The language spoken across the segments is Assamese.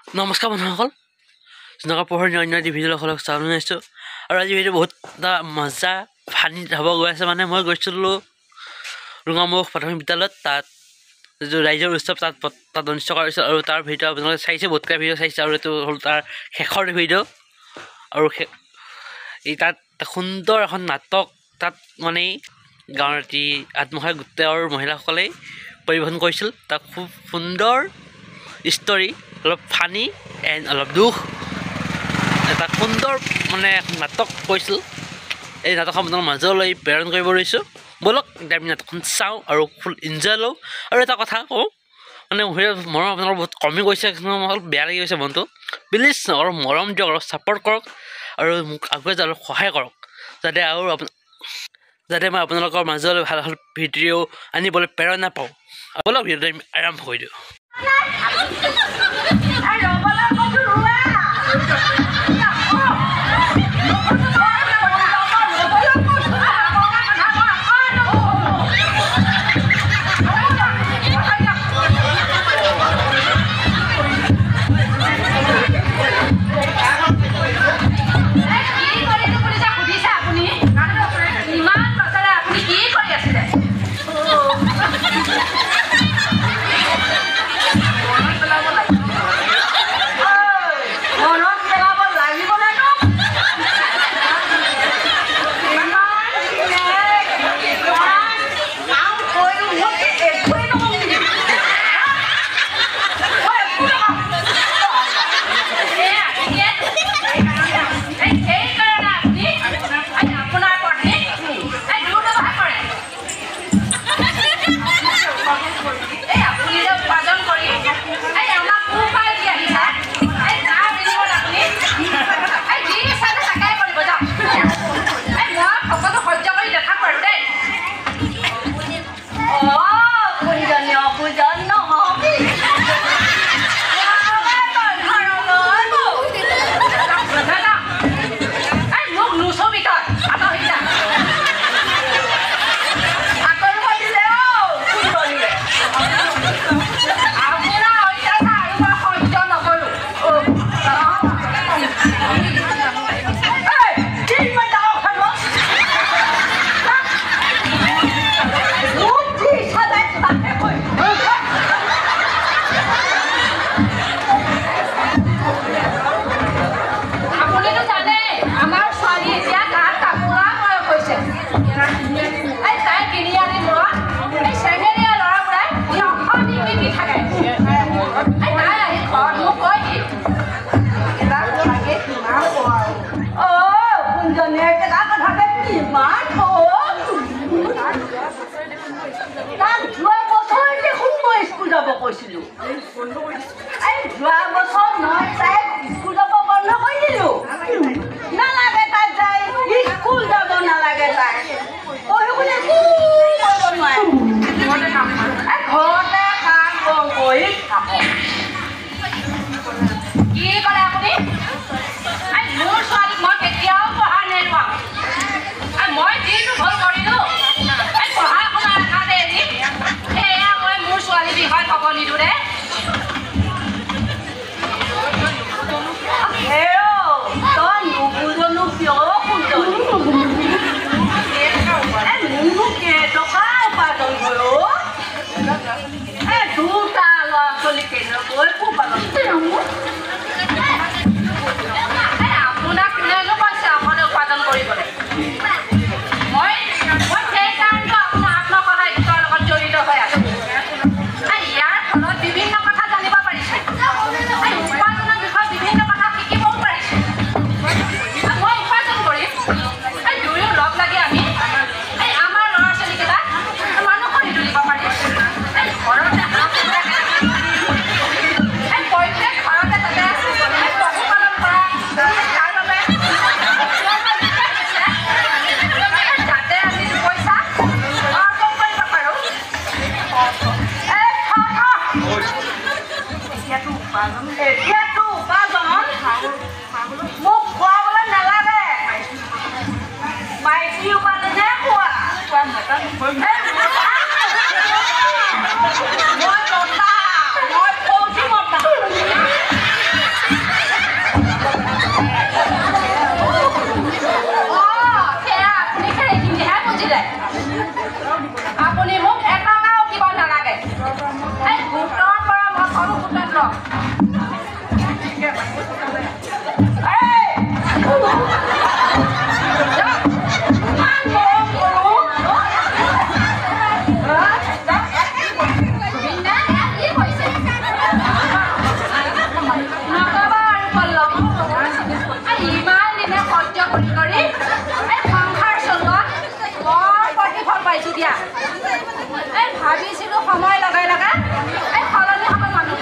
নমস্কাৰ বন্ধুসকল, জনকৰ পোহৰ অন্য এটি ভিডিঅ' লগ চাবলৈ আহিছোঁ। আৰু আজি ভিডিঅ' বহুত এটা মজা ফানি হ'ব গৈ আছে। মানে মই গৈছিলোঁ ৰুঙামুখ প্ৰাথমিক বিদ্যালয়ত, তাত যিটো ৰাইজৰ উৎসৱ তাত অনুষ্ঠিত কৰা হৈছিল। আৰু তাৰ ভিডিঅ' আপোনালোকে চাইছে, বহুতকেইটা ভিডিঅ' চাইছে, আৰু এইটো হ'ল তাৰ শেষৰ ভিডিঅ'। আৰু তাত সুন্দৰ এখন নাটক তাত মানে গাঁৱৰ এটি আত্মসহায়ক গোটৰ মহিলাসকলে পৰিৱেশন কৰিছিল। তাত খুব সুন্দৰ ষ্টৰি, অলপ ফানি এণ্ড অলপ দুখ, এটা সুন্দৰ মানে নাটক কৰিছিল। এই নাটকখন আপোনালোকৰ মাজলৈ প্ৰেৰণ কৰিব লৈছোঁ। ব'লক এতিয়া আমি নাটকখন চাওঁ আৰু ফুল এনজয় লওঁ। আৰু এটা কথা কওঁ, মানে মৰম আপোনালোকৰ বহুত কমি গৈছে, অলপ বেয়া লাগি গৈছে মনটো। প্লিজ অলপ মৰম দিয়ক, অলপ ছাপৰ্ট কৰক আৰু মোক আগুৱাই যাওক, অলপ সহায় কৰক, যাতে মই আপোনালোকৰ মাজলৈ ভাল ভাল ভিডিঅ' আনিবলৈ প্ৰেৰণা পাওঁ। ব'লক ভিডিঅ'টো আমি আৰম্ভ কৰি দিওঁ। কৈছিলো এই যোৱা বছৰ নহয়, তাই স্কুল যাব বন্ধ কৰি দিলো। নালাগে তাই যায়, স্কুল যাব নালাগে, তাই পঢ়িবলৈ একো কৰিব নোৱাৰে, ঘৰতে কাম বন কৰি থাকক। কি কৰে আপুনি? মোৰ ছোৱালীক মই কেতিয়াও পঢ়া নেৰোৱাওঁ। মই যিটো ভুল কৰিলো পঢ়া শুনা আশাতে এৰি সেয়া মই মোৰ ছোৱালীৰ বিষয়ে ক'ব নিদিওঁ দে। তই নুবুজনো কিয় সুন্দৰী? মোৰনো কেইটকা উপাৰ্জন কৰো? দুটা ল'ৰা ছোৱালী কেনেকৈ পোহপালন কৰোঁ? আপোনাক কোনেনো কৈছে আপুনি উপাৰ্জন কৰিবলৈ? মই সেইকাৰণে আপোনাৰ আত্মসহায়ক গোটৰ লগত জড়িত হৈ আছো। ইয়াৰ ফলত বিভিন্ন কথা জানিব পাৰিছে, উপাৰ্জনৰ বিষয়ে বিভিন্ন কথা শিকিবও পাৰিছে। মই উপাৰ্জন কৰিম, দুয়ো লগ লাগি আমি আমাৰ ল'ৰা ছোৱালীকেইটা মানুহ কৰি তুলিব পাৰিম। ঘৰতে প্ৰত্যেক ঘৰতে তাতে পশুপালন কৰা, তাৰ বাবে যাতে আমি পইচা অৰ্জন কৰিব পাৰোঁ। এতিয়াতো উপাৰ্জন মোক খোৱাবলৈ নালাগে, মাইকী উপাৰ্জনহে খোৱা। মই ফৌজি মতা। ভাবিছিলো সময় লগাই লগাই সলনি হ'ব মানুহ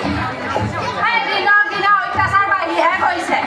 দিনক দিনে অত্যাচাৰ বাঢ়িহে গৈছে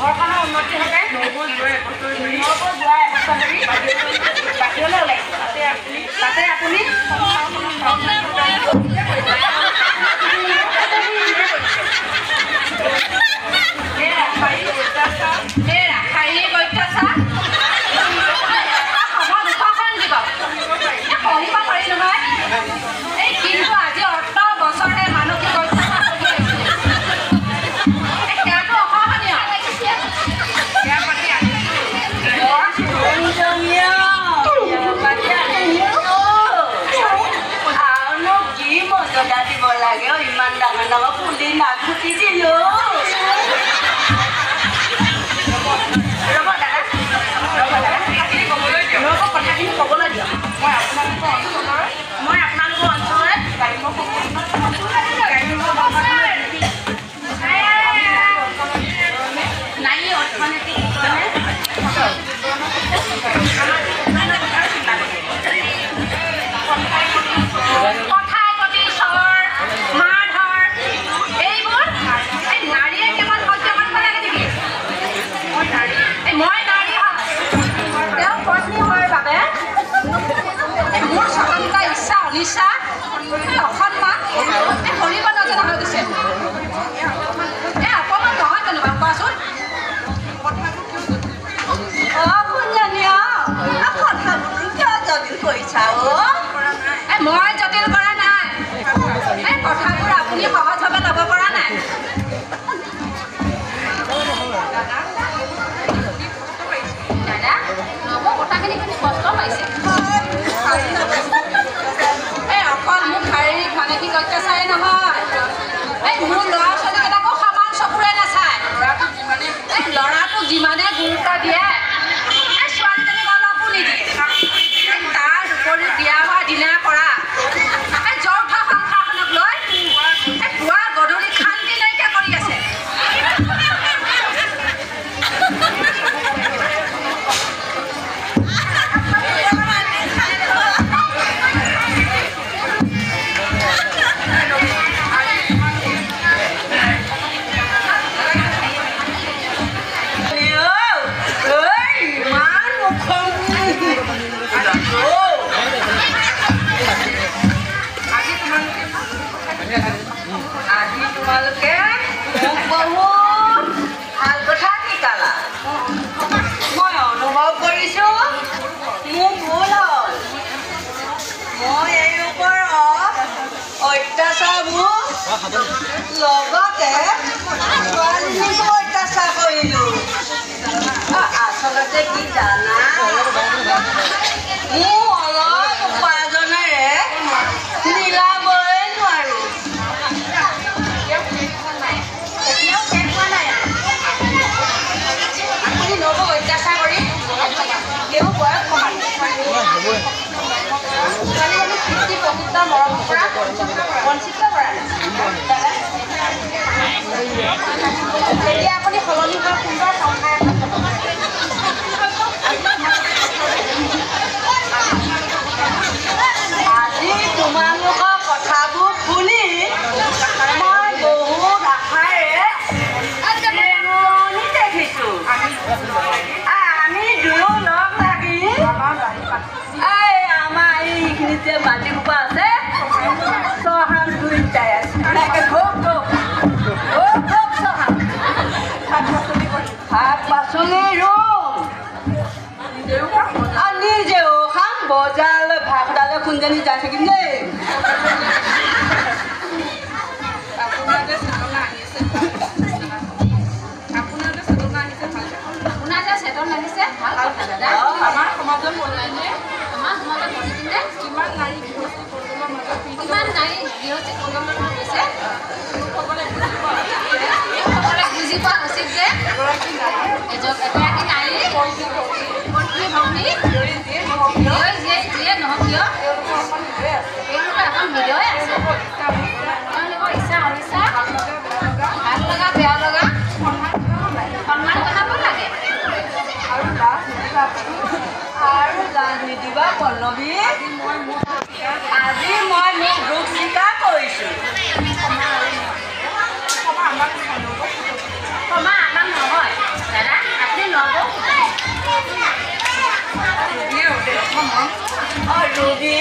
ঘৰখনৰ উন্নতি হকে নবৌ যোৱা বাহিৰলৈ ওলাইছে তাতে আপুনি কিন্তু আজি 18 বছৰে মানসিক ইমান ডাঙৰ ডাঙৰ পুলি নাগুটি দিলো কথাখিনি ক'বলৈ দিয়ক মই আপোনালোকৰ অঞ্চলৰে নাৰী অৰ্থনীতি নিশা অসন্মান কৰিব নজনা হৈ গৈছে অকণমান নহয় জানো বাৰু কোৱাচোন মই জটিল কৰা নাই কথাবোৰ আপুনি সহজভাৱে ল'ব পৰা নাই দাদা ল'ব কথাখিনি কিন্তু কষ্ট পাইছে অকল মোক শাৰীৰিক মানসিক অত্যাচাৰেই নহয় মোৰ ল'ৰা ছোৱালীকেইটাকো সমান চকুৰে নাচায় ল'ৰাটোক যিমানে গুৰুত্ব দিয়ে ছোৱালীজনীক অলপো নিদিয়ে তাৰ উপৰিও বিয়া হোৱা দিনাৰ পৰা যৌথ সংসাৰখনক লৈ পুৱা গধূলি শান্তি নাইকিয়া কৰি আছে তোমালোকে বহুত ভাল কথা শিকালা মই অনুভৱ কৰিছো মোৰ ভুল হ'ল মই এই ওপৰত অত্যাচাৰবোৰ লগতে ছোৱালীজনীকো অত্যাচাৰ কৰিলো আচলতে কি জানা মোৰ অলপ উপাৰ্জনেৰে মিলাবই নোৱাৰো অত্যাচাৰ কৰি তেওঁ বয়স কমাই ছোৱালীজনীক কৃষ্টি প্ৰকৃত মৰম পৰা বঞ্চিত কৰা তেতিয়া আপুনি সলনি হোৱা সুন্দৰ সংসাৰ আজি তোমালোকৰ কথাবোৰ শুনি যে মাটি সোপা আছে চহান দুইটাই আছে চহান শাক পাচলি ৰুম আৰু নিজেও খাম বজাৰলৈ ভাতডালে খুন্দানি যাই থাকিম দেই আমাৰ সমাজত কিমান নাৰী গৃহস্থী প্ৰজন্মৰ হৈছে সকলোৱে বুজি পোৱা উচিত যে এগৰাকী নাৰী পত্নী ভগ্নী যিয়ে নহওক কিয় তেওঁলোকৰ এখন হৃদয় আছে তেওঁলোকৰ ইচ্ছা অনিচ্ছা ভাল লগা বেয়া লগা সন্মান জনাব লাগে আৰু লাজ নিদিবা পল্লৱী আজি মই মোৰ দুখ স্বীকাৰ কৰিছোঁ ক্ষমা আমাক নহয় দাদা আপুনি ল'ব ৰুবি